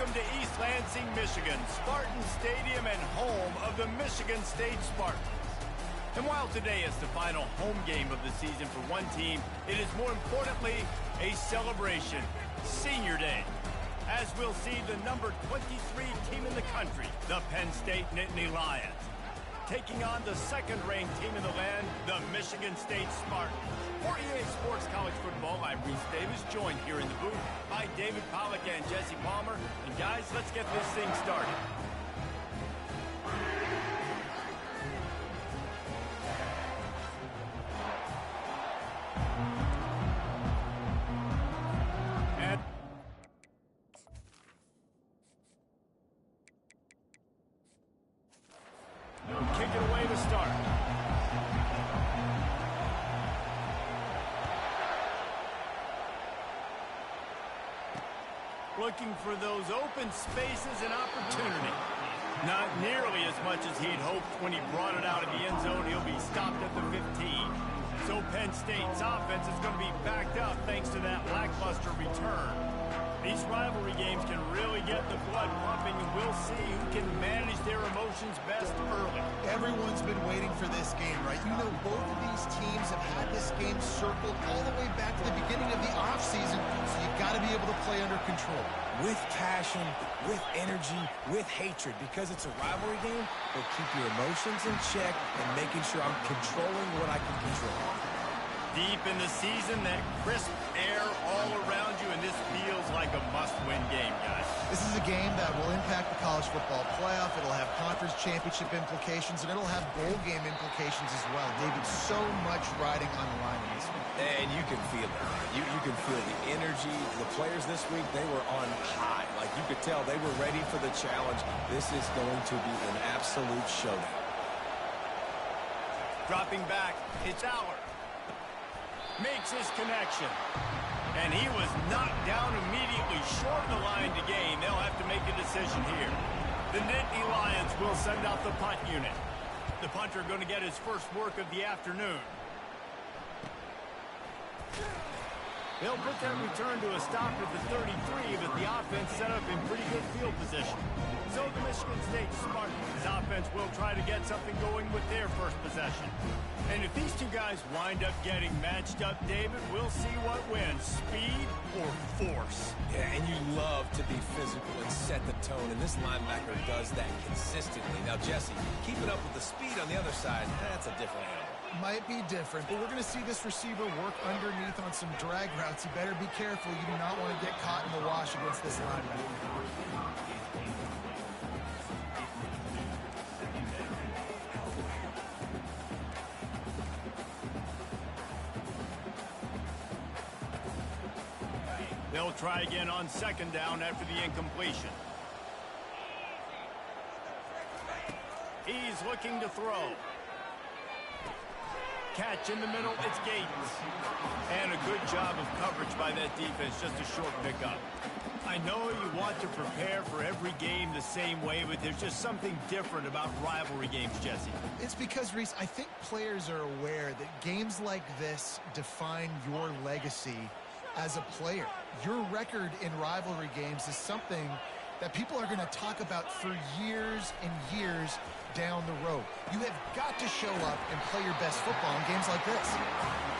Welcome to East Lansing, Michigan, Spartan Stadium and home of the Michigan State Spartans. And while today is the final home game of the season for one team, it is more importantly a celebration, Senior Day. As we'll see the number 23 team in the country, the Penn State Nittany Lions, taking on the second-ranked team in the land, the Michigan State Spartans. For EA Sports College Football, I'm Reese Davis, joined here in the booth by David Pollack and Jesse Palmer. And guys, let's get this thing started. Kick it away to start. Looking for those open spaces and opportunity. Not nearly as much as he'd hoped when he brought it out of the end zone. He'll be stopped at the 15. So Penn State's offense is going to be backed up thanks to that lackluster return. These rivalry games can really get the blood pumping, and we'll see who can manage their emotions best early. Everyone's been waiting for this game, right? You know, both of these teams have had this game circled all the way back to the beginning of the offseason, so you've got to be able to play under control. With passion, with energy, with hatred, because it's a rivalry game, we'll keep your emotions in check and making sure I'm controlling what I can control. Deep in the season, that crisp air all around you, and this feels like a must-win game, guys. This is a game that will impact the college football playoff. It'll have conference championship implications, and it'll have bowl game implications as well. David, so much riding on the line in this one. And you can feel it. You can feel the energy. The players this week, they were on high. Like, you could tell they were ready for the challenge. This is going to be an absolute showdown. Dropping back, it's Aller. Makes his connection. And he was knocked down immediately short of the line to gain. They'll have to make a decision here. The Nittany Lions will send out the punt unit. The punter going to get his first work of the afternoon. They'll put that return to a stop at the 33, but the offense set up in pretty good field position. So the Michigan State Spartans offense will try to get something going with their first possession. And if these two guys wind up getting matched up, David, we'll see what wins, speed or force. Yeah, and you love to be physical and set the tone, and this linebacker does that consistently. Now, Jesse, keeping up with the speed on the other side, that's a different animal. Might be different, but we're going to see this receiver work underneath on some drag routes. You better be careful. You do not want to get caught in the wash against this linebacker. They'll try again on second down after the incompletion. He's looking to throw. Catch in the middle, it's Gates. And a good job of coverage by that defense, just a short pickup. I know you want to prepare for every game the same way, but there's just something different about rivalry games, Jesse. It's because, Reese, I think players are aware that games like this define your legacy as a player. Your record in rivalry games is something that people are going to talk about for years and years down the road. You have got to show up and play your best football in games like this.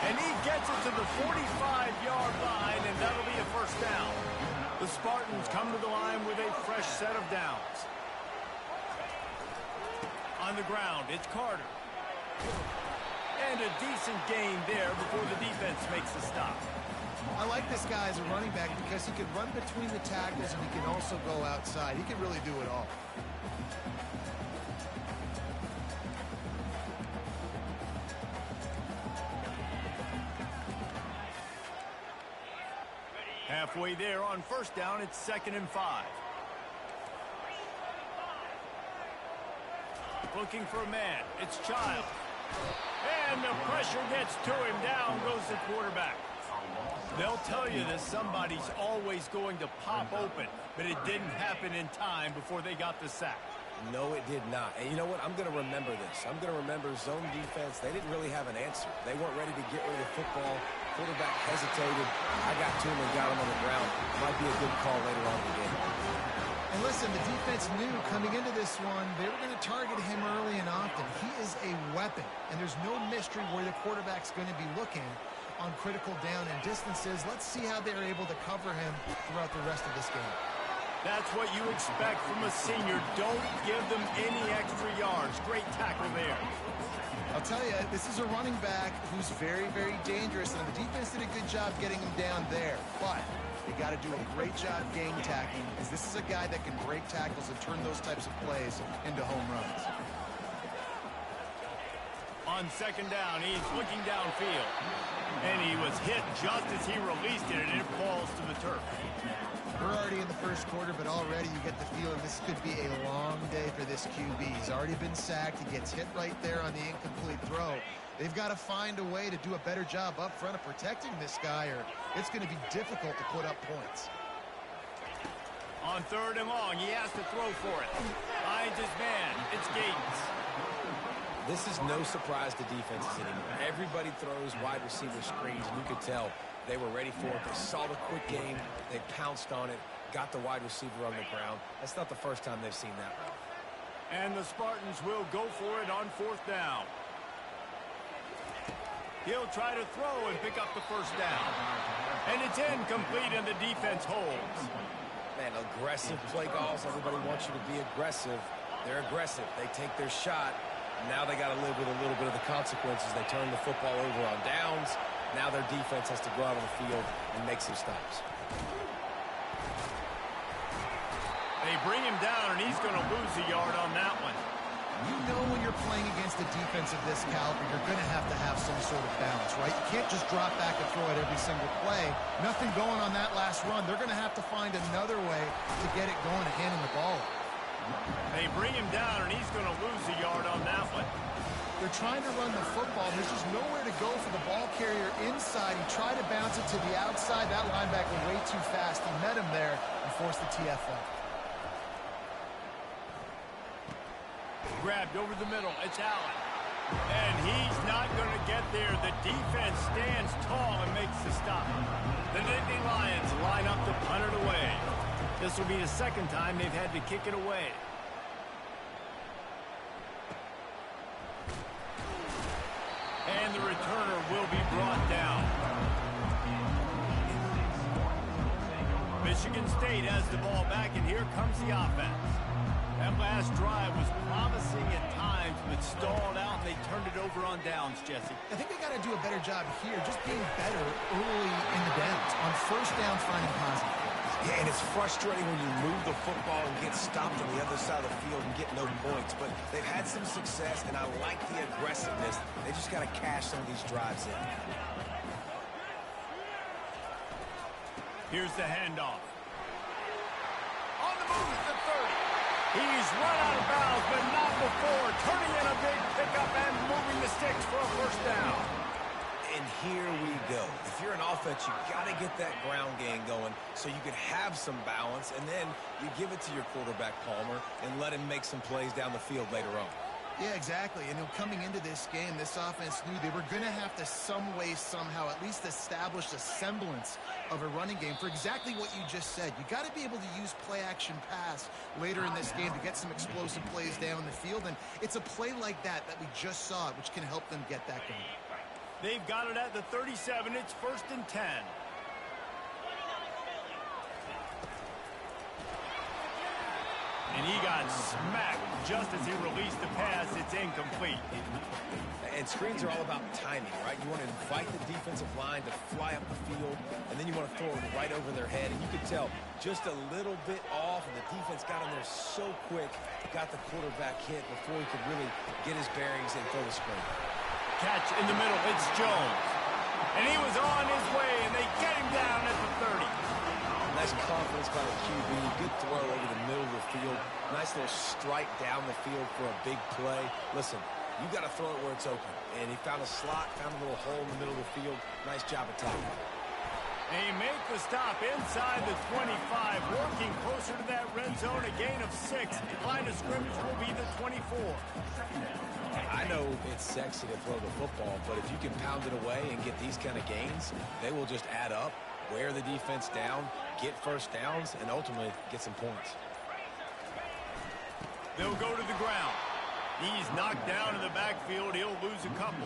And he gets it to the 45-yard line, and that'll be a first down. The Spartans come to the line with a fresh set of downs. On the ground, it's Carter. And a decent gain there before the defense makes the stop. I like this guy as a running back because he can run between the tackles and he can also go outside. He can really do it all. Halfway there on first down, it's 2nd and 5. Looking for a man, it's Child. And the pressure gets to him, down goes the quarterback. They'll tell you that somebody's always going to pop open, but it didn't happen in time before they got the sack. No, it did not. And you know what? I'm going to remember this. I'm going to remember zone defense. They didn't really have an answer. They weren't ready to get rid of the football. Quarterback hesitated. I got to him and got him on the ground. Might be a good call later on in the game. And listen, the defense knew coming into this one, they were going to target him early and often. He is a weapon, and there's no mystery where the quarterback's going to be looking on critical down and distances. Let's see how they're able to cover him throughout the rest of this game. That's what you expect from a senior. Don't give them any extra yards. Great tackle there. I'll tell you, this is a running back who's very, very dangerous, and the defense did a good job getting him down there. But you got to do a great job game tackling, because this is a guy that can break tackles and turn those types of plays into home runs. On second down, he's looking downfield. And he was hit just as he released it, and it falls to the turf. We're already in the first quarter, but already you get the feeling this could be a long day for this QB. He's already been sacked. He gets hit right there on the incomplete throw. They've got to find a way to do a better job up front of protecting this guy, or it's going to be difficult to put up points. On third and long, he has to throw for it. Finds his man. It's Gates. This is no surprise to defenses anymore. Everybody throws wide receiver screens, and you could tell they were ready for it. They saw the quick game. They pounced on it, got the wide receiver on the ground. That's not the first time they've seen that run. And the Spartans will go for it on fourth down. He'll try to throw and pick up the first down. And it's incomplete, and the defense holds. Man, aggressive play calls. Everybody wants you to be aggressive. They're aggressive. They take their shot. Now they got to live with a little bit of the consequences. They turn the football over on downs. Now their defense has to go out on the field and make some stops. They bring him down, and he's going to lose a yard on that one. You know when you're playing against a defense of this caliber, you're going to have some sort of balance, right? You can't just drop back and throw it every single play. Nothing going on that last run. They're going to have to find another way to get it going and handing the ball. They bring him down, and he's going to lose a yard on that one. They're trying to run the football. There's just nowhere to go for the ball carrier inside. He tried to bounce it to the outside. That linebacker way too fast. He met him there and forced the TFL. Grabbed over the middle. It's Allen. And he's not going to get there. The defense stands tall and makes the stop. The Nittany Lions line up to punt it away. This will be the second time they've had to kick it away. And the returner will be brought down. Michigan State has the ball back, and here comes the offense. That last drive was promising at times, but stalled out, and they turned it over on downs, Jesse. I think they got to do a better job here, just being better early in the downs. On first down, finding positive. Yeah, and it's frustrating when you move the football and get stopped on the other side of the field and get no points. But they've had some success, and I like the aggressiveness. They just got to cash some of these drives in. Here's the handoff. On the move at the 30. He's run out of bounds, but not before. Turning in a big pickup and moving the sticks for a first down. And here we go. If you're an offense, you got to get that ground game going so you can have some balance, and then you give it to your quarterback, Palmer, and let him make some plays down the field later on. Yeah, exactly. And coming into this game, this offense knew they were going to have to some way, somehow, at least establish a semblance of a running game for exactly what you just said. You got to be able to use play-action pass later in this game to get some explosive plays down the field, and it's a play like that we just saw, which can help them get that going. They've got it at the 37. It's 1st and 10. And he got smacked just as he released the pass. It's incomplete. And screens are all about timing, right? You want to invite the defensive line to fly up the field, and then you want to throw it right over their head. And you could tell just a little bit off, and the defense got in there so quick, got the quarterback hit before he could really get his bearings and throw the screen. Catch in the middle. It's Jones. And he was on his way, and they get him down at the 30. Nice confidence by the QB. Good throw over the middle of the field. Nice little strike down the field for a big play. Listen, you got to throw it where it's open. And he found a slot, found a little hole in the middle of the field. Nice job attacking. They make the stop inside the 25, working closer to that red zone, a gain of 6. Line of scrimmage will be the 24. I know it's sexy to throw the football, but if you can pound it away and get these kind of gains, they will just add up, wear the defense down, get first downs, and ultimately get some points. They'll go to the ground. He's knocked down in the backfield. He'll lose a couple.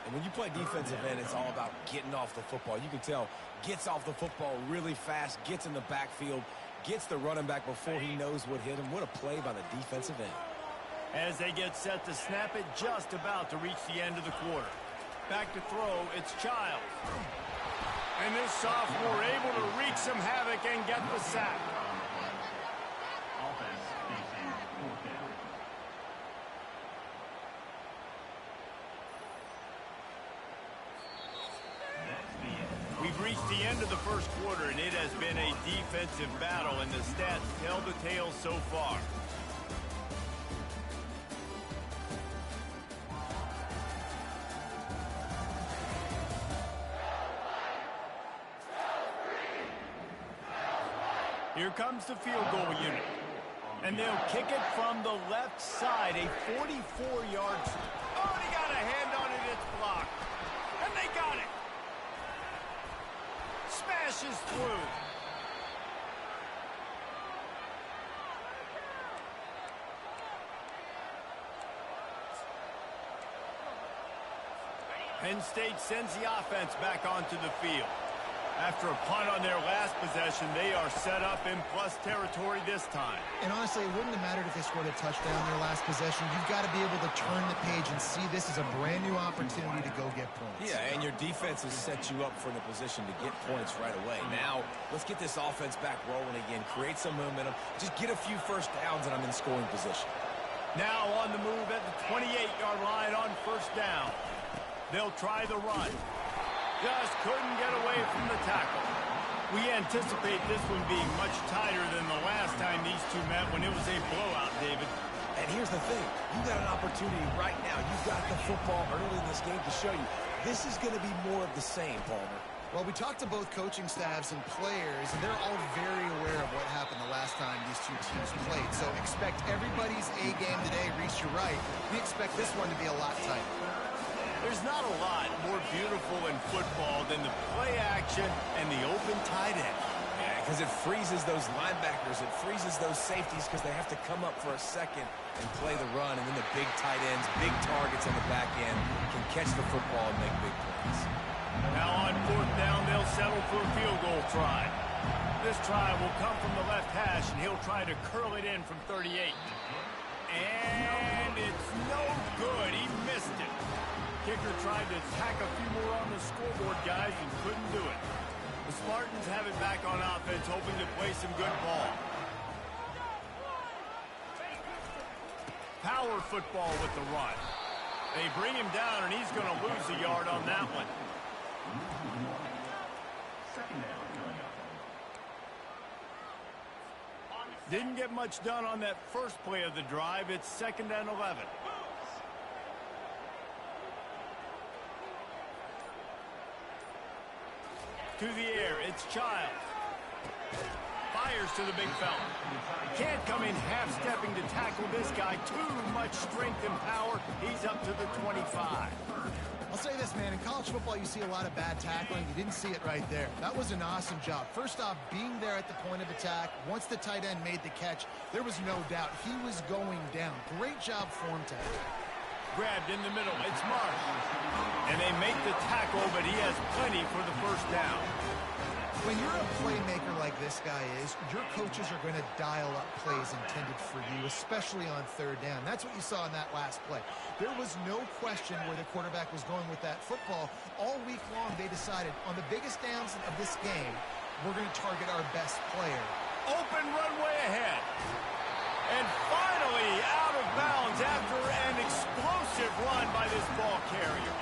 And when you play defensive end, it's all about getting off the football. You can tell, gets off the football really fast, gets in the backfield, gets the running back before he knows what hit him. What a play by the defensive end. As they get set to snap it, just about to reach the end of the quarter. Back to throw, it's Childs. And this sophomore able to wreak some havoc and get the sack. We've reached the end of the first quarter, and it has been a defensive battle, and the stats tell the tale so far. Here comes the field goal unit. And they'll kick it from the left side, a 44-yard. Oh, they got a hand on it, it's blocked. And they got it. Smashes through. Penn State sends the offense back onto the field. After a punt on their last possession, they are set up in plus territory this time. And honestly, it wouldn't have mattered if they scored a touchdown their last possession. You've got to be able to turn the page and see this as a brand new opportunity to go get points. Yeah, and your defense has set you up for the position to get points right away. Now, let's get this offense back rolling again, create some momentum, just get a few first downs, and I'm in scoring position. Now on the move at the 28-yard line on first down. They'll try the run. Just couldn't get away from the tackle. We anticipate this one being much tighter than the last time these two met when it was a blowout, David. And here's the thing. You got an opportunity right now. You got the football early in this game to show you. This is going to be more of the same, Palmer. Well, we talked to both coaching staffs and players, and they're all very aware of what happened the last time these two teams played. So expect everybody's A game today. Reese, you're right. We expect this one to be a lot tighter. There's not a lot more beautiful in football than the play action and the open tight end. Yeah, because it freezes those linebackers. It freezes those safeties because they have to come up for a second and play the run. And then the big tight ends, big targets on the back end can catch the football and make big plays. Now on fourth down, they'll settle for a field goal try. This try will come from the left hash, and he'll try to curl it in from 38. And it's no good. He missed it. Kicker tried to tack a few more on the scoreboard, guys, and couldn't do it. The Spartans have it back on offense, hoping to play some good ball. Power football with the run. They bring him down, and he's going to lose a yard on that one. Didn't get much done on that first play of the drive. It's 2nd and 11. To the air, it's Childs. Fires to the big fella. Can't come in half-stepping to tackle this guy. Too much strength and power. He's up to the 25. I'll say this, man. In college football, you see a lot of bad tackling. You didn't see it right there. That was an awesome job. First off, being there at the point of attack. Once the tight end made the catch, there was no doubt he was going down. Great job for him to have. Grabbed in the middle. It's Marsh. And they make the tackle, but he has plenty for the first down. When you're a playmaker like this guy is, your coaches are going to dial up plays intended for you, especially on third down. That's what you saw in that last play. There was no question where the quarterback was going with that football. All week long, they decided on the biggest downs of this game, we're going to target our best player. Open runway ahead. And finally out of bounds after an explosive run by this ball carrier.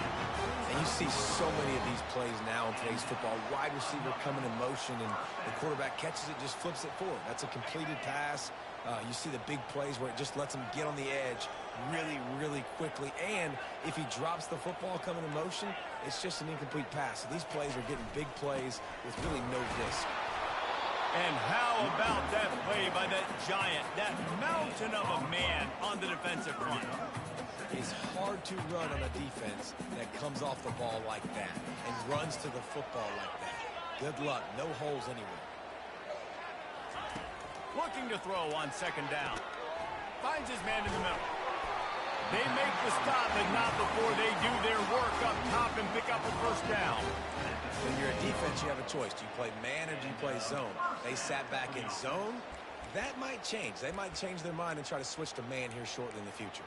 And you see so many of these plays now in today's football. Wide receiver coming in motion, and the quarterback catches it, just flips it forward. That's a completed pass. You see the big plays where it just lets him get on the edge really, really quickly. And if he drops the football coming in motion, it's just an incomplete pass. So these plays are getting big plays with really no risk. And how about that play by that giant, that mountain of a man on the defensive front? It's hard to run on a defense that comes off the ball like that and runs to the football like that. Good luck. No holes anywhere. Looking to throw on 2nd down. finds his man in the middle. They make the stop, but not before they do their work up top and pick up a first down. When you're a defense, you have a choice. Do you play man or do you play zone? They sat back in zone. That might change. They might change their mind and try to switch to man here shortly in the future.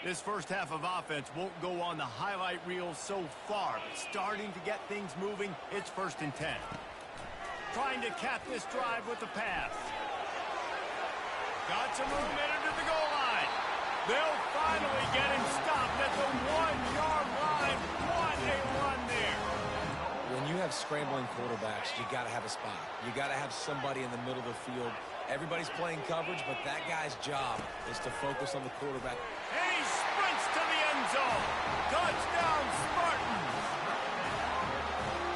This first half of offense won't go on the highlight reel so far, but starting to get things moving, it's 1st and 10. Trying to cap this drive with the pass. Got some room headed to the goal line. They'll finally get him stopped at the 1-yard line. What a run there. When you have scrambling quarterbacks, you got to have a spot. You got to have somebody in the middle of the field. Everybody's playing coverage, but that guy's job is to focus on the quarterback. And he sprints to the end zone. Touchdown, Spartans.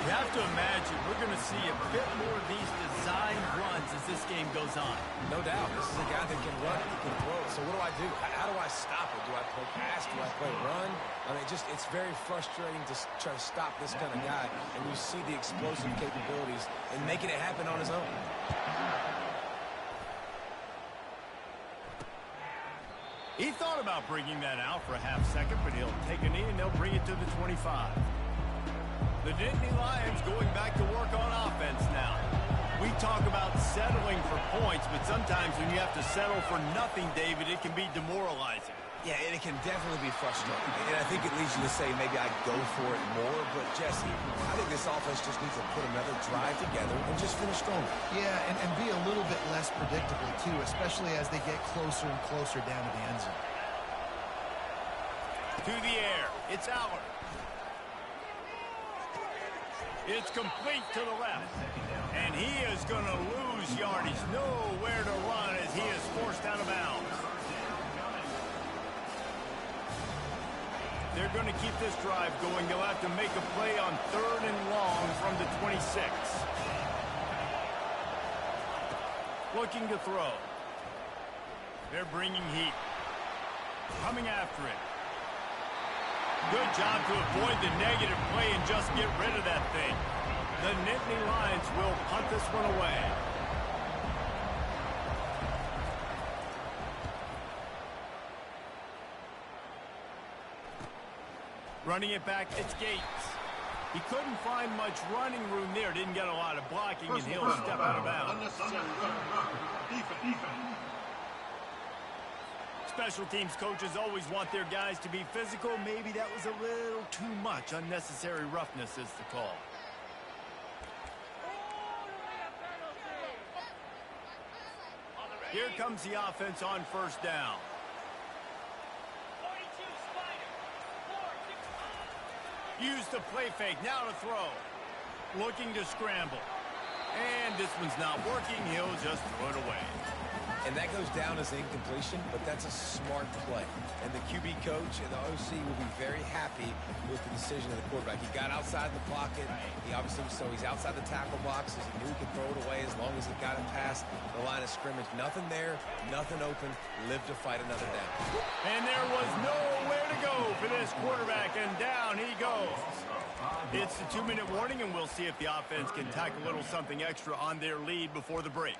You have to imagine we're going to see a bit more of these design runs as this game goes on. No doubt. This is a guy that can run, he can throw. So what do? How do I stop it? Do I play pass? Do I play run? I mean, it's very frustrating to try to stop this kind of guy, and you see the explosive capabilities and making it happen on his own. He thought about bringing that out for a half second, but he'll take a knee and they'll bring it to the 25. The Nittany Lions going back to work on offense now. We talk about settling for points, but sometimes when you have to settle for nothing, David, it can be demoralizing. Yeah, and it can definitely be frustrating. And I think it leads you to say maybe I'd go for it more. But, Jesse, I think this offense just needs to put another drive together and just finish stronger. Yeah, and be a little bit less predictable, too, especially as they get closer and closer down to the end zone. To the air. It's Aller. It's complete to the left. And he is going to lose yardage. Nowhere to run as he is forced out of bounds. They're going to keep this drive going. They'll have to make a play on 3rd and long from the 26. Looking to throw. They're bringing heat. Coming after it. Good job to avoid the negative play and just get rid of that thing. The Nittany Lions will punt this one away. Running it back, it's Gates. He couldn't find much running room there. Didn't get a lot of blocking, and he'll step out of bounds. Special teams coaches always want their guys to be physical. Maybe that was a little too much. Unnecessary roughness is the call. Here comes the offense on 1st down. Use the play fake, now to throw. Looking to scramble. And this one's not working, he'll just throw it away. And that goes down as an incompletion, but that's a smart play. And the QB coach and the OC will be very happy with the decision of the quarterback. He got outside the pocket. He obviously, so he's outside the tackle boxes. He knew he could throw it away as long as he got him past the line of scrimmage. Nothing there, nothing open. Live to fight another down. And there was nowhere to go for this quarterback, and down he goes. It's the 2-minute warning, and we'll see if the offense can tack a little something extra on their lead before the break.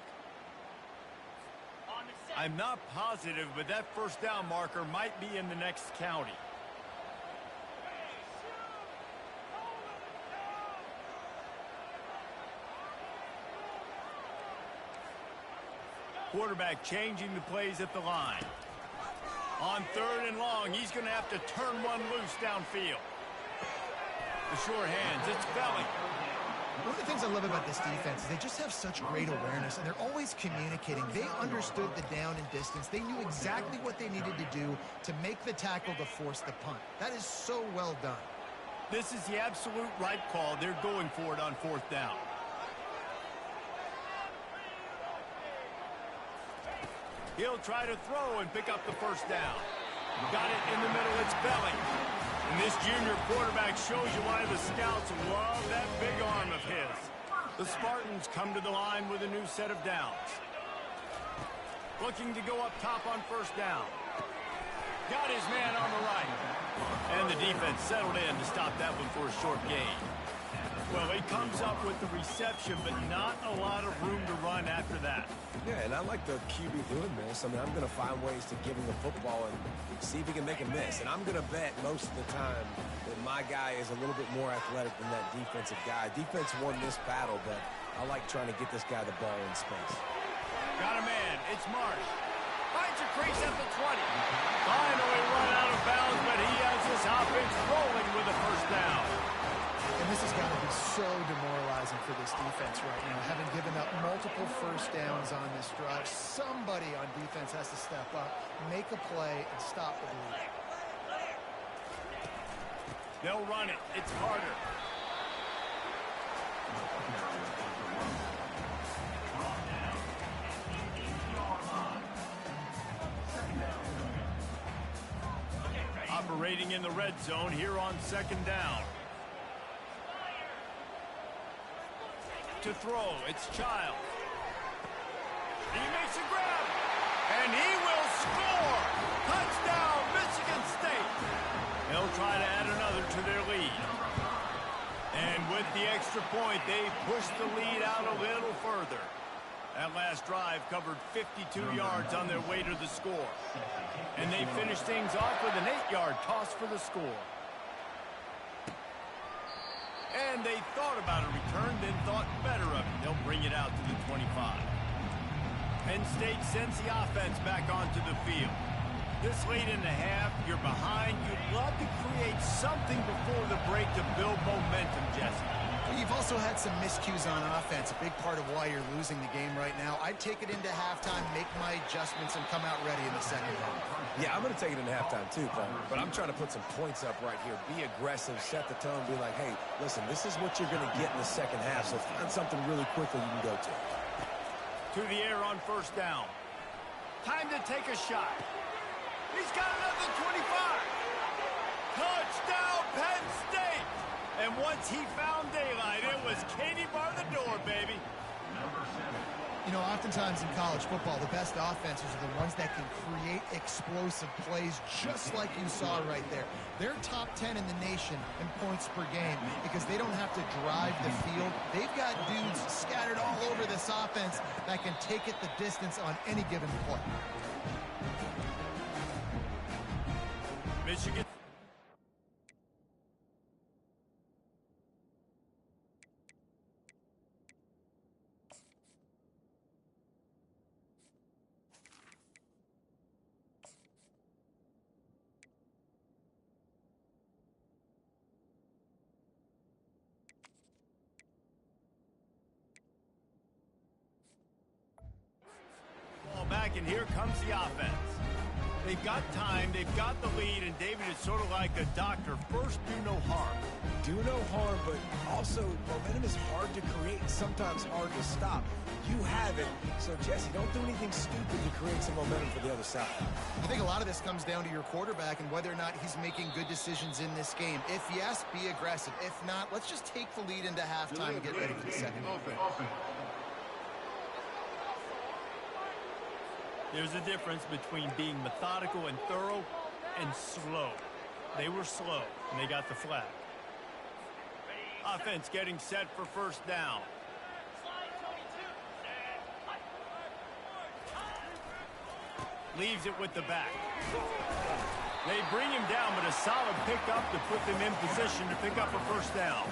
I'm not positive, but that 1st down marker might be in the next county. Quarterback changing the plays at the line. On 3rd and long, he's going to have to turn one loose downfield. The sure hands, it's Belling. One of the things I love about this defense is they just have such great awareness, and they're always communicating. They understood the down and distance. They knew exactly what they needed to do to make the tackle to force the punt. That is so well done. This is the absolute right call. They're going for it on 4th down. He'll try to throw and pick up the 1st down. Got it in the middle. It's Belling. And this junior quarterback shows you why the scouts love that big arm of his. The Spartans come to the line with a new set of downs. Looking to go up top on 1st down. Got his man on the right. And the defense settled in to stop that one for a short gain. Well, he comes up with the reception, but not a lot of room to run after that. Yeah, and I like the QB doing this. I mean, I'm going to find ways to give him the football and see if he can make a miss. And I'm going to bet most of the time that my guy is a little bit more athletic than that defensive guy. Defense won this battle, but I like trying to get this guy the ball in space. Got a man. It's Marsh. Finds a crease at the 20. Finally run out of bounds, but he has this offense rolling with a first down. And this has got to be so demoralizing for this defense right now, having given up multiple first downs on this drive. Somebody on defense has to step up, make a play, and stop the bleed. They'll run it. It's Carter. Operating in the red zone here on second down. To throw, it's Child. He makes a grab, and he will score! Touchdown, Michigan State! They'll try to add another to their lead. And with the extra point, they push the lead out a little further. That last drive covered 52 yards on their way to the score. And they finish things off with an 8-yard toss for the score. And they thought about a return, then thought better of it. They'll bring it out to the 25. Penn State sends the offense back onto the field. This late in the half, you're behind. You'd love to create something before the break to build momentum, Jesse. You've also had some miscues on offense, a big part of why you're losing the game right now. I'd take it into halftime, make my adjustments, and come out ready in the second half. Yeah, I'm going to take it into halftime too, but I'm trying to put some points up right here. Be aggressive, set the tone, be like, hey, listen, this is what you're going to get in the second half, so find something really quickly you can go to. To the air on first down. Time to take a shot. He's got another 25. Touchdown, Penn State! And once he found daylight, it was Katie bar the door, baby. You know, oftentimes in college football, the best offenses are the ones that can create explosive plays, just like you saw right there. They're top 10 in the nation in points per game because they don't have to drive the field. They've got dudes scattered all over this offense that can take it the distance on any given play. Michigan. Back, and here comes the offense. They've got time, they've got the lead, and David is sort of like a doctor. First, do no harm. Do no harm, but also momentum is hard to create and sometimes hard to stop. You have it, so Jesse, don't do anything stupid to create some momentum for the other side. I think a lot of this comes down to your quarterback and whether or not he's making good decisions in this game. If yes, be aggressive. If not, let's just take the lead into halftime and get ready for the second half. There's a difference between being methodical and thorough and slow. They were slow, and they got the flag. Offense getting set for first down. Leaves it with the back. They bring him down, but a solid pickup to put them in position to pick up a first down.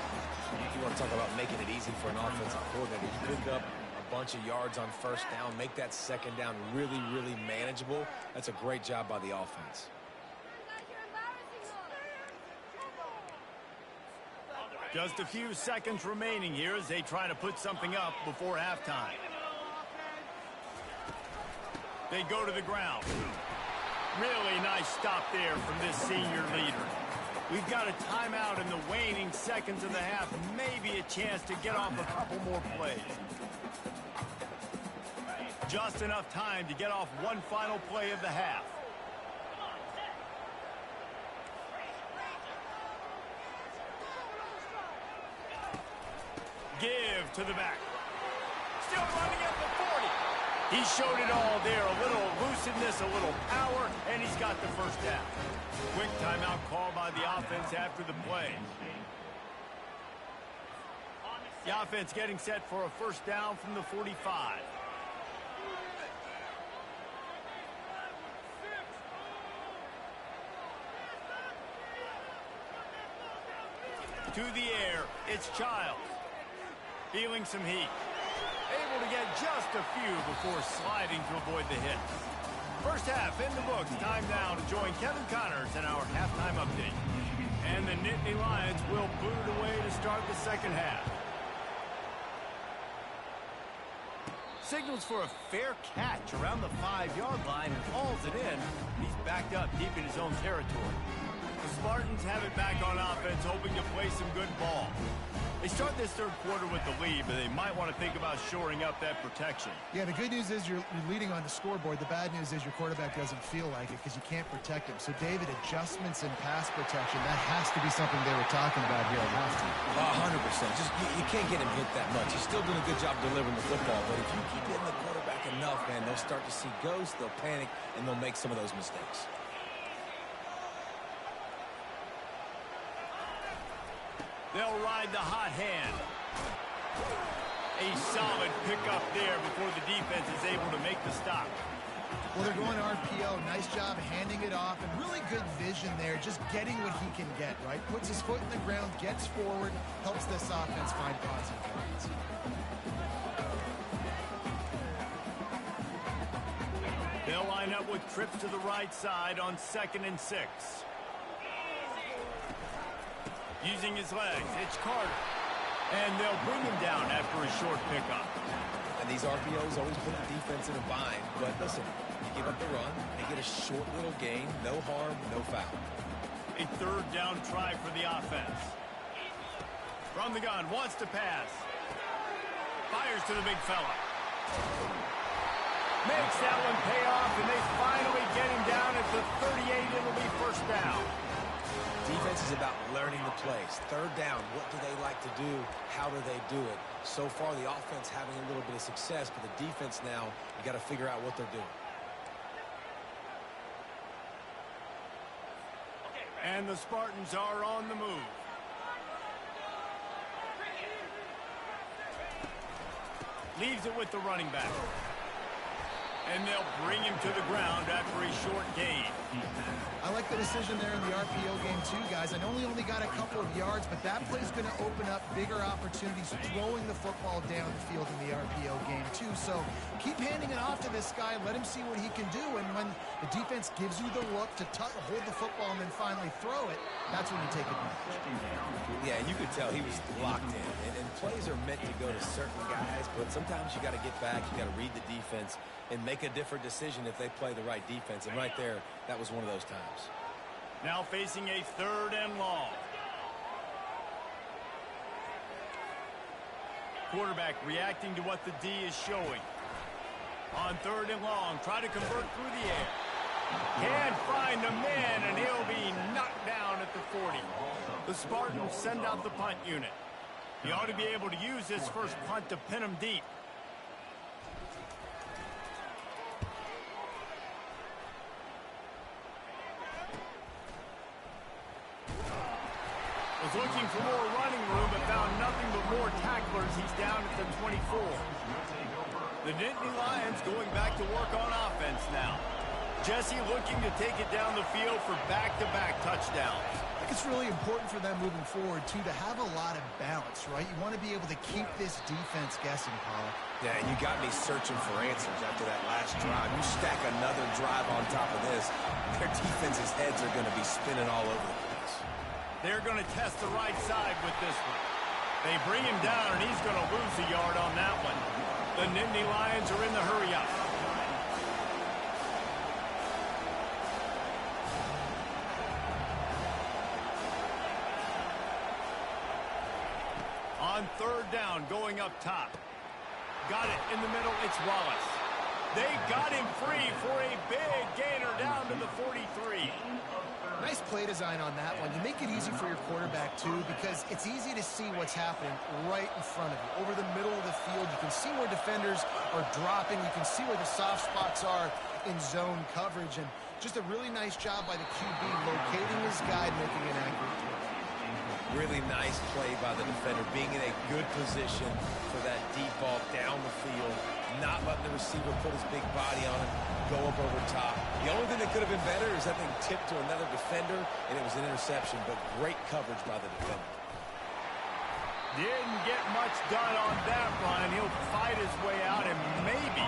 You want to talk about making it easy for an offensive coordinator. You pick up bunch of yards on first down, make that second down really, really manageable. That's a great job by the offense. Just a few seconds remaining here as they try to put something up before halftime. They go to the ground. Really nice stop there from this senior leader. We've got a timeout in the waning seconds of the half. Maybe a chance to get off a couple more plays. Just enough time to get off one final play of the half. Give to the back. Still running at the 40. He showed it all there. A little elusiveness, a little power, and he's got the first down. Quick timeout call by the offense after the play. The offense getting set for a first down from the 45. To the air, it's Childs. Feeling some heat. Able to get just a few before sliding to avoid the hit. First half in the books. Time now to join Kevin Connors in our halftime update. And the Nittany Lions will boot it away to start the second half. Signals for a fair catch around the 5-yard line and hauls it in. He's backed up deep in his own territory. The Spartans have it back on offense, hoping to play some good ball. They start this third quarter with the lead, but they might want to think about shoring up that protection. Yeah, the good news is you're leading on the scoreboard. The bad news is your quarterback doesn't feel like it because you can't protect him. So, David, adjustments in pass protection, that has to be something they were talking about here at halftime. 100%. Just you can't get him hit that much. He's still doing a good job delivering the football, but if you keep hitting the quarterback enough, man, they'll start to see ghosts, they'll panic, and they'll make some of those mistakes. They'll ride the hot hand. A solid pickup there before the defense is able to make the stop. Well, they're going RPO. Nice job handing it off, and really good vision there, just getting what he can get, right? Puts his foot in the ground, gets forward, helps this offense find positive points. They'll line up with trips to the right side on 2nd and 6. Using his legs, it's Carter. And they'll bring him down after a short pickup. And these RPOs always put the defense in a bind. But listen, you give up the run, they get a short little gain, no harm, no foul. A third down try for the offense. From the gun, wants to pass. Fires to the big fella. Makes that one pay off, and they finally get him down at the 38. It'll be first down. Defense is about learning the plays. Third down, what do they like to do? How do they do it? So far, the offense having a little bit of success, but the defense now, you got to figure out what they're doing. And the Spartans are on the move. Leaves it with the running back. And they'll bring him to the ground after a short gain. I like the decision there in the RPO game too, guys. I know he only got a couple of yards, but that play's going to open up bigger opportunities throwing the football down the field in the RPO game too. So keep handing it off to this guy. Let him see what he can do. And when the defense gives you the look to hold the football and then finally throw it, that's when you take advantage. Yeah, and you could tell he was locked in. And plays are meant to go to certain guys, but sometimes you got to get back. You got to read the defense and make a different decision if they play the right defense. And right there, that was one of those times. Now facing a 3rd and long. Quarterback reacting to what the D is showing. On 3rd and long, try to convert through the air. Can't find a man, and he'll be knocked down at the 40. The Spartans send out the punt unit. He ought to be able to use this first punt to pin him deep. Was looking for more running room, but found nothing but more tacklers. He's down at the 24. The Nittany Lions going back to work on offense now. Jesse looking to take it down the field for back-to-back touchdowns. I think it's really important for them moving forward, too, to have a lot of balance, right? You want to be able to keep this defense guessing, Paul. Yeah, and you got me searching for answers after that last drive. You stack another drive on top of this, their defense's heads are going to be spinning all over the place. They're going to test the right side with this one. They bring him down, and he's going to lose a yard on that one. The Nittany Lions are in the hurry-up. On 3rd down, going up top. Got it in the middle, it's Wallace. They got him free for a big gainer down to the 43. Nice play design on that one. You make it easy for your quarterback, too, because it's easy to see what's happening right in front of you. Over the middle of the field, you can see where defenders are dropping. You can see where the soft spots are in zone coverage. And just a really nice job by the QB locating his guy, making an accurate throw. Really nice play by the defender, being in a good position for that deep ball down the field, not letting the receiver put his big body on it, go up over top. The only thing that could have been better is that thing tipped to another defender, and it was an interception, but great coverage by the defender. Didn't get much done on that run. He'll fight his way out and maybe...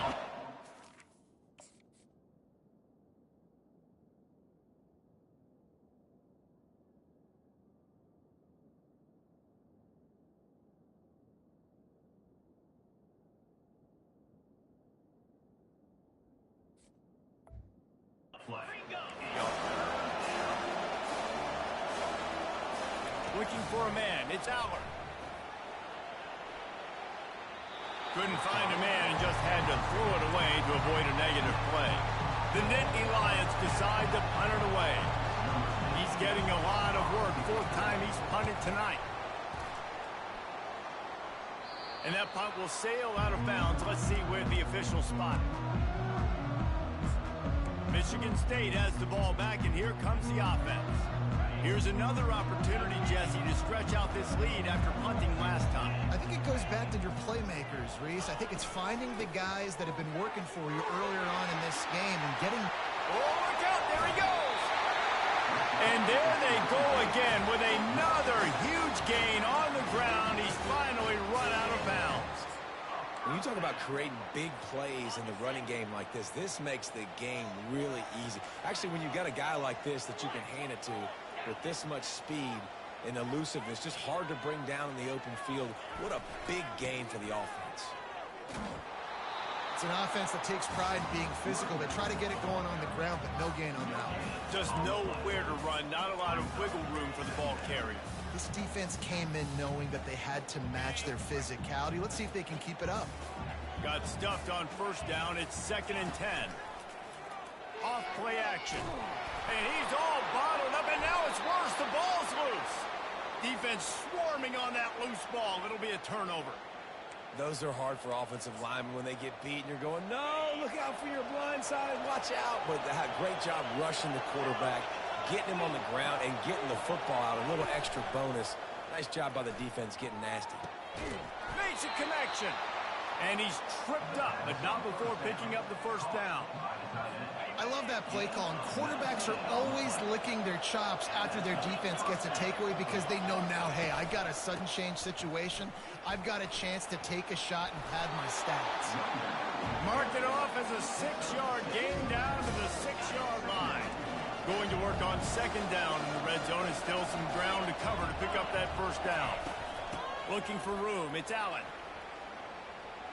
Looking for a man. It's Aller. Couldn't find a man and just had to throw it away to avoid a negative play. The Nittany Lions decide to punt it away. He's getting a lot of work. Fourth time he's punted tonight. And that punt will sail out of bounds. Let's see where the official spot it. Michigan State has the ball back, and here comes the offense. Here's another opportunity, Jesse, to stretch out this lead after punting last time. I think it goes back to your playmakers, Reese. I think it's finding the guys that have been working for you earlier on in this game and getting... Oh, look out! There he goes! And there they go again with another huge gain on the ground. He's finally run out of bounds. When you talk about creating big plays in the running game like this makes the game really easy. Actually, when you've got a guy like this that you can hand it to, with this much speed and elusiveness, just hard to bring down in the open field. What a big gain for the offense. It's an offense that takes pride in being physical. They try to get it going on the ground, but no gain on that one. Just nowhere to run, not a lot of wiggle room for the ball carrier. This defense came in knowing that they had to match their physicality. Let's see if they can keep it up. Got stuffed on first down. It's 2nd and 10. Off play action. And he's all bottled up, and now it's worse. The ball's loose. Defense swarming on that loose ball. It'll be a turnover. Those are hard for offensive linemen when they get beat, and you're going, no, look out for your blind side, watch out. But they had a great job rushing the quarterback, getting him on the ground, and getting the football out. A little extra bonus. Nice job by the defense getting nasty. Makes a connection. And he's tripped up, but not before picking up the first down. I love that play call. And quarterbacks are always licking their chops after their defense gets a takeaway because they know now, hey, I got a sudden change situation. I've got a chance to take a shot and pad my stats. Mark it off as a 6-yard gain down to the 6-yard line. Going to work on 2nd down in the red zone. And still some ground to cover to pick up that first down. Looking for room. It's Allen.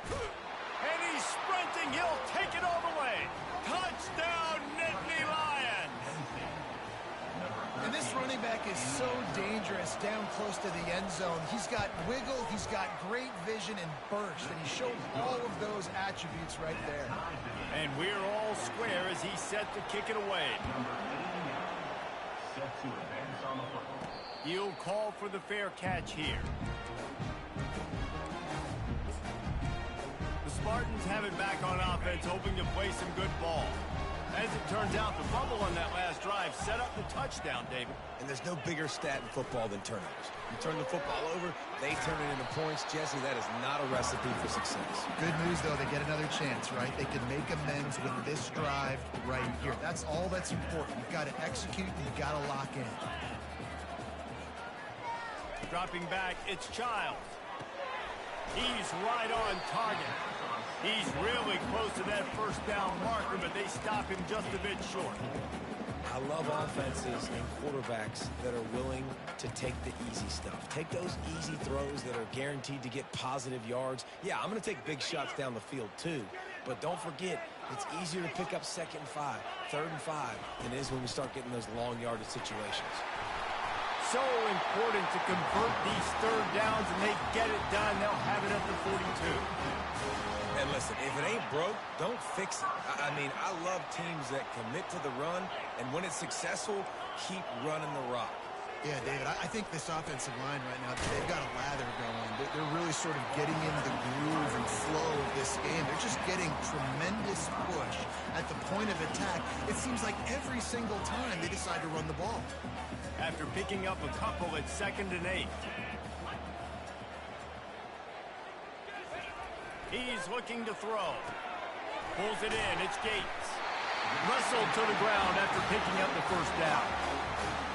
And he's sprinting. He'll take it all the way. Touchdown, Nittany Lions. And this running back is so dangerous down close to the end zone. He's got wiggle, he's got great vision and burst, and he showed all of those attributes right there. And we're all square as he's set to kick it away. He'll call for the fair catch here. The Spartans have it back on offense, hoping to play some good ball. As it turns out, the fumble on that last drive set up the touchdown, David. And there's no bigger stat in football than turnovers. You turn the football over, they turn it into points. Jesse, that is not a recipe for success. Good news, though, they get another chance, right? They can make amends with this drive right here. That's all that's important. You've got to execute and you've got to lock in. Dropping back, it's Childs. He's right on target. He's really close to that first down marker, but they stop him just a bit short. I love offenses and quarterbacks that are willing to take the easy stuff. Take those easy throws that are guaranteed to get positive yards. Yeah, I'm going to take big shots down the field too, but don't forget, it's easier to pick up 2nd and 5, 3rd and 5 than it is when we start getting those long yardage situations. So important to convert these 3rd downs, and they get it done. They'll have it at the 42. And listen, if it ain't broke, don't fix it. I mean, I love teams that commit to the run, and when it's successful, keep running the rock. Yeah, David, I think this offensive line right now, they've got a lather going. They're really sort of getting into the groove and flow of this game. They're just getting tremendous push at the point of attack. It seems like every single time they decide to run the ball. After picking up a couple at 2nd and 8. He's looking to throw. Pulls it in. It's Gates. Wrestled to the ground after picking up the first down.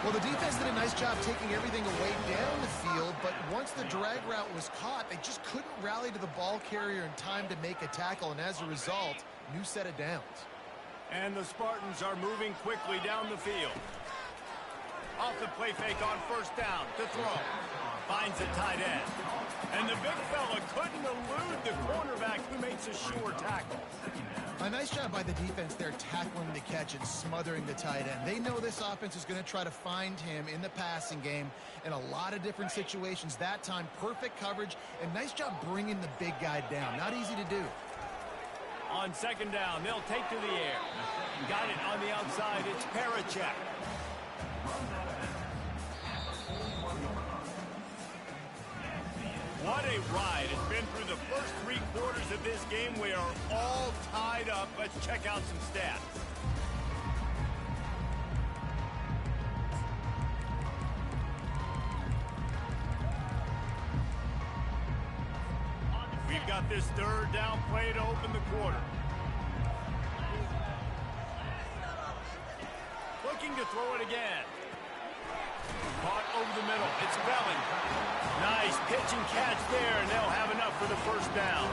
Well, the defense did a nice job taking everything away down the field, but once the drag route was caught, they just couldn't rally to the ball carrier in time to make a tackle, and as a result, new set of downs. And the Spartans are moving quickly down the field. Off the play fake on 1st down to throw. Finds a tight end. And the big fella couldn't elude the cornerback who makes a sure tackle. A nice job by the defense there tackling the catch and smothering the tight end. They know this offense is going to try to find him in the passing game in a lot of different situations. That time, perfect coverage, and nice job bringing the big guy down. Not easy to do. On 2nd down, they'll take to the air. Got it on the outside. It's Parachek. What a ride. It's been through the first 3 quarters of this game. We are all tied up. Let's check out some stats. We've got this 3rd down play to open the quarter. Looking to throw it again. Caught over the middle. It's Belling. Nice pitch and catch there, and they'll have enough for the 1st down.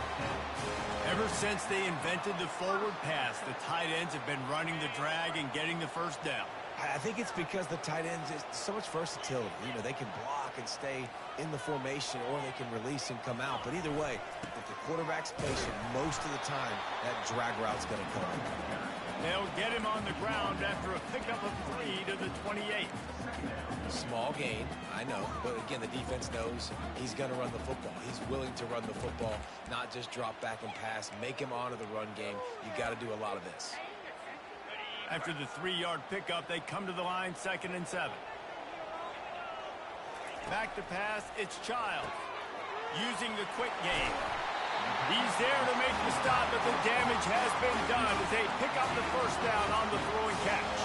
Ever since they invented the forward pass, the tight ends have been running the drag and getting the 1st down. I think it's because the tight ends is so much versatility. You know, they can block and stay in the formation, or they can release and come out. But either way, if the quarterback's patient most of the time, that drag route's going to come. They'll get him on the ground after a pickup of 3 to the 28. Small gain, I know, but again, the defense knows he's going to run the football. He's willing to run the football, not just drop back and pass, make him honor the run game. You got to do a lot of this. After the 3-yard pickup, they come to the line, 2nd and 7. Back to pass, it's Child. Using the quick game. He's there to make the stop, but the damage has been done as they pick up the 1st down on the throwing catch.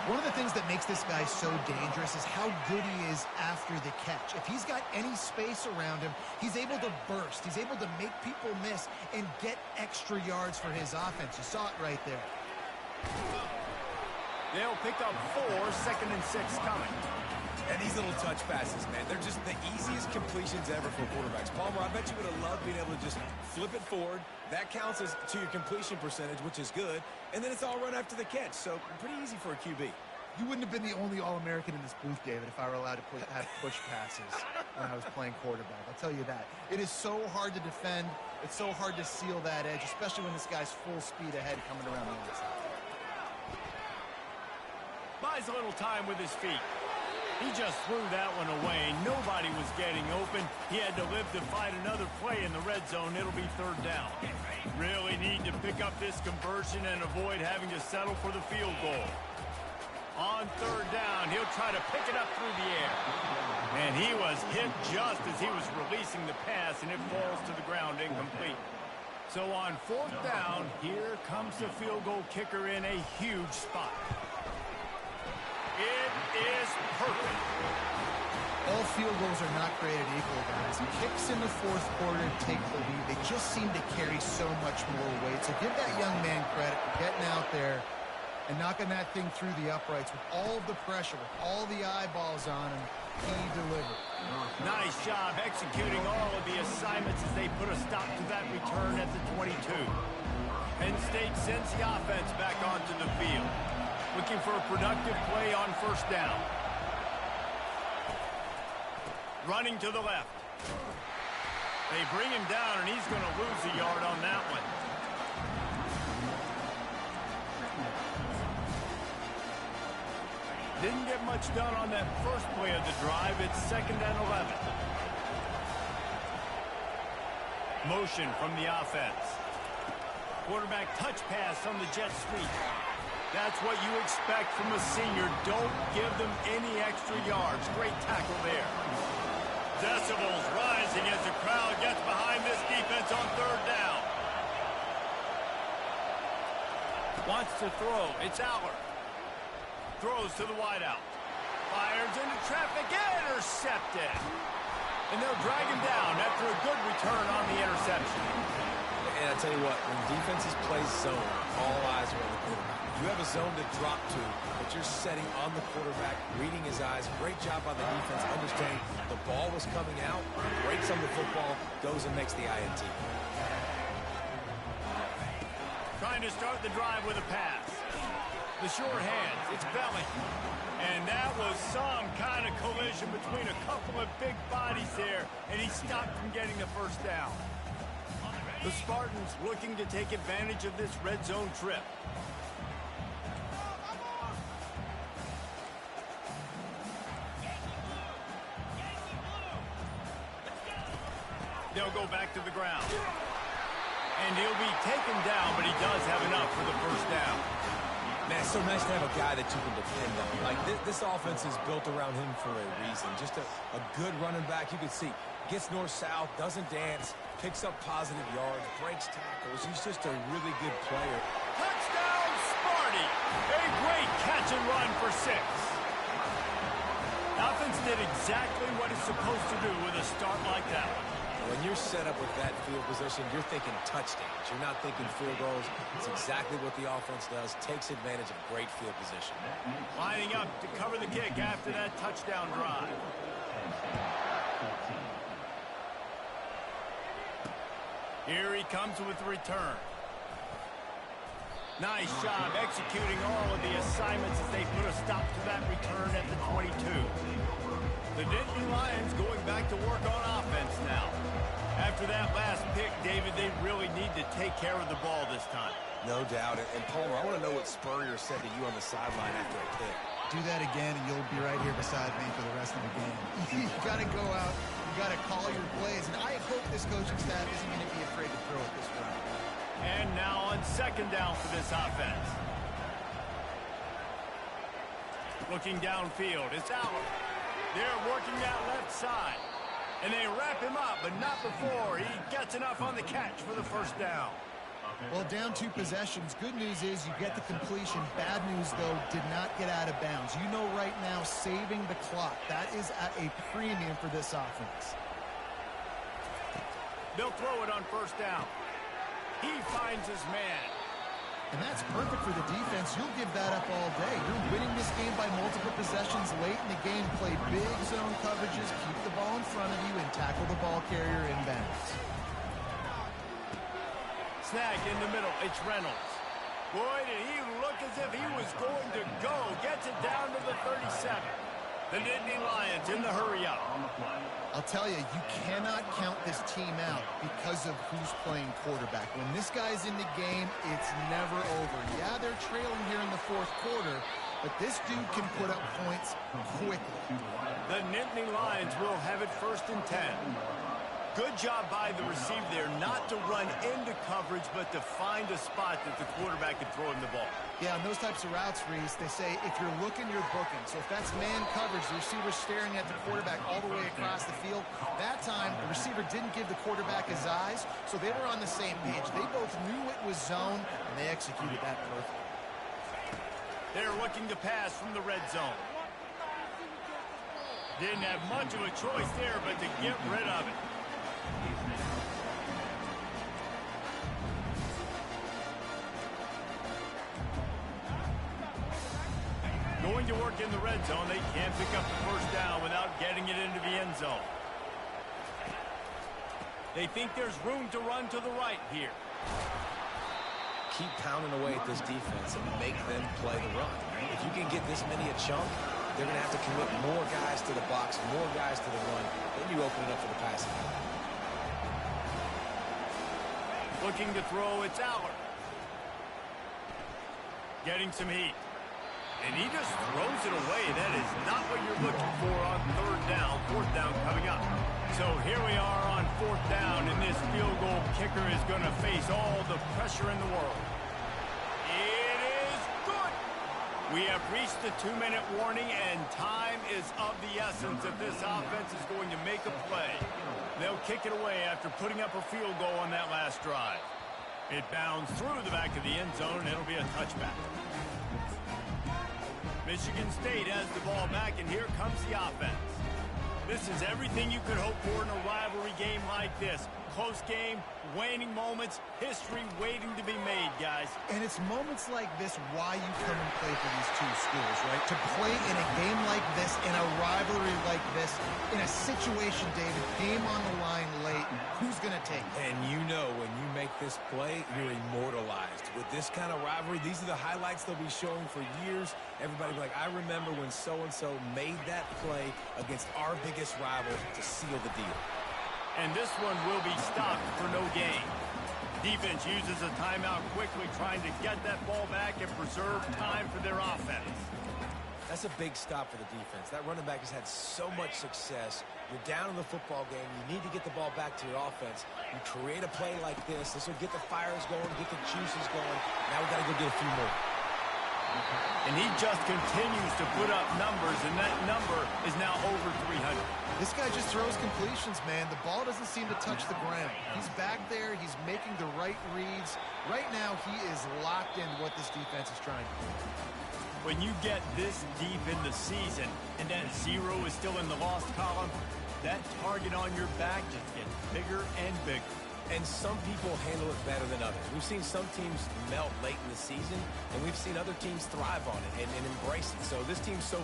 One of the things that makes this guy so dangerous is how good he is after the catch. If he's got any space around him, he's able to burst. He's able to make people miss and get extra yards for his offense. You saw it right there. They'll pick up 4, 2nd and 6 coming. And these little touch passes, man, they're just the easiest completions ever for quarterbacks. Palmer, I bet you would have loved being able to just flip it forward. That counts as to your completion percentage, which is good. And then it's all run after the catch. So pretty easy for a QB. You wouldn't have been the only All-American in this booth, David, if I were allowed to have push passes when I was playing quarterback. I'll tell you that. It is so hard to defend. It's so hard to seal that edge, especially when this guy's full speed ahead coming around the outside. Buys a little time with his feet. He just threw that one away. Nobody was getting open. He had to live to fight another play in the red zone. It'll be 3rd down. Really need to pick up this conversion and avoid having to settle for the field goal. On 3rd down, he'll try to pick it up through the air. And he was hit just as he was releasing the pass, and it falls to the ground incomplete. So on 4th down, here comes the field goal kicker in a huge spot. It is perfect. All field goals are not created equal, guys. Kicks in the 4th quarter take the lead. They just seem to carry so much more weight. So give that young man credit for getting out there and knocking that thing through the uprights with all of the pressure, with all the eyeballs on him. He delivered. Nice job executing all of the assignments as they put a stop to that return at the 22. Penn State sends the offense back onto the field. Looking for a productive play on 1st down. Running to the left. They bring him down, and he's going to lose a yard on that one. Didn't get much done on that first play of the drive. It's 2nd and 11. Motion from the offense. Quarterback touch pass on the jet sweep. That's what you expect from a senior. Don't give them any extra yards. Great tackle there. Decibels rising as the crowd gets behind this defense on third down. Wants to throw. It's Aller. Throws to the wideout. Fires into traffic. Intercepted. And they'll drag him down after a good return on the interception. And I tell you what, when defenses play zone, all eyes are on the quarterback. You have a zone to drop to, but you're setting on the quarterback, reading his eyes. Great job by the defense, understanding the ball was coming out, breaks on the football, goes and makes the INT. Trying to start the drive with a pass. The short hands, it's Belling. And that was some kind of collision between a couple of big bodies there, and he stopped from getting the first down. The Spartans looking to take advantage of this red zone trip. They'll go back to the ground. And he'll be taken down, but he does have enough for the first down. Man, it's so nice to have a guy that you can depend on. Like, this offense is built around him for a reason. Just a good running back. You can see, gets north-south, doesn't dance, picks up positive yards, breaks tackles. He's just a really good player. Touchdown, Sparty! A great catch and run for 6. Offense did exactly what it's supposed to do with a start like that one. When you're set up with that field position, you're thinking touchdowns. You're not thinking field goals. It's exactly what the offense does. Takes advantage of great field position. Lining up to cover the kick after that touchdown drive. Here he comes with the return. Nice job executing all of the assignments as they put a stop to that return at the 22. The Nittany Lions going back to work on offense now. After that last pick, David, they really need to take care of the ball this time. No doubt. And Palmer, I want to know what Spurrier said to you on the sideline after a pick. Do that again, and you'll be right here beside me for the rest of the game. You got to go out. You got to call your plays. And I hope this coaching staff isn't going to be afraid to throw at this point. And now on second down for this offense. Looking downfield, it's Aller. They're working that left side. And they wrap him up, but not before he gets enough on the catch for the first down. Well, down 2 possessions. Good news is you get the completion. Bad news, though, did not get out of bounds. You know right now, saving the clock. That is at a premium for this offense. They'll throw it on first down. He finds his man. And that's perfect for the defense. You'll give that up all day. You're winning this game by multiple possessions late in the game. Play big zone coverages, keep the ball in front of you, and tackle the ball carrier inbounds. Snag in the middle. It's Reynolds. Boy, did he look as if he was going to go. Gets it down to the 37. The Nittany Lions in the hurry-up. I'll tell you, you cannot count this team out because of who's playing quarterback. When this guy's in the game, it's never over. Yeah, they're trailing here in the 4th quarter, but this dude can put up points quickly. The Nittany Lions will have it 1st and 10. Good job by the receiver there, not to run into coverage, but to find a spot that the quarterback can throw him the ball. Yeah, on those types of routes, Reese, they say if you're looking, you're booking. So if that's man coverage, the receiver's staring at the quarterback all the way across the field. That time, the receiver didn't give the quarterback his eyes, so they were on the same page. They both knew it was zone, and they executed that perfectly. They're looking to pass from the red zone. Didn't have much of a choice there, but to get rid of it. Going to work in the red zone. They can't pick up the first down without getting it into the end zone. They think there's room to run to the right here. Keep pounding away at this defense and make them play the run. If you can get this many a chunk, they're going to have to commit more guys to the box, more guys to the run. Then you open it up for the passing. Looking to throw, it's Aller. Getting some heat. And he just throws it away. That is not what you're looking for on 3rd down. 4th down coming up. So here we are on 4th down, and this field goal kicker is going to face all the pressure in the world. It is good. We have reached the 2-minute warning, and time is of the essence if this offense is going to make a play. They'll kick it away after putting up a field goal on that last drive. It bounds through the back of the end zone, and it'll be a touchback. Michigan State has the ball back, and here comes the offense. This is everything you could hope for in a rivalry game like this. Close game, waning moments, history waiting to be made, guys. And it's moments like this why you come and play for these two schools, right? To play in a game like this, in a rivalry like this, in a situation, David, game on the line late, who's going to take it? And you know when you make this play, you're immortalized. With this kind of rivalry, these are the highlights they'll be showing for years. Everybody will be like, I remember when so-and-so made that play against our biggest rival to seal the deal. And this one will be stopped for no gain. Defense uses a timeout quickly, trying to get that ball back and preserve time for their offense. That's a big stop for the defense. That running back has had so much success. You're down in the football game. You need to get the ball back to your offense. You create a play like this. This will get the fires going, get the juices going. Now we got to go get a few more. And he just continues to put up numbers, and that number is now over 300. This guy just throws completions, man. The ball doesn't seem to touch the ground. He's back there. He's making the right reads. Right now, he is locked in what this defense is trying to do. When you get this deep in the season and that 0 is still in the lost column, that target on your back just gets bigger and bigger. And some people handle it better than others. We've seen some teams melt late in the season, and we've seen other teams thrive on it and embrace it. So this team's so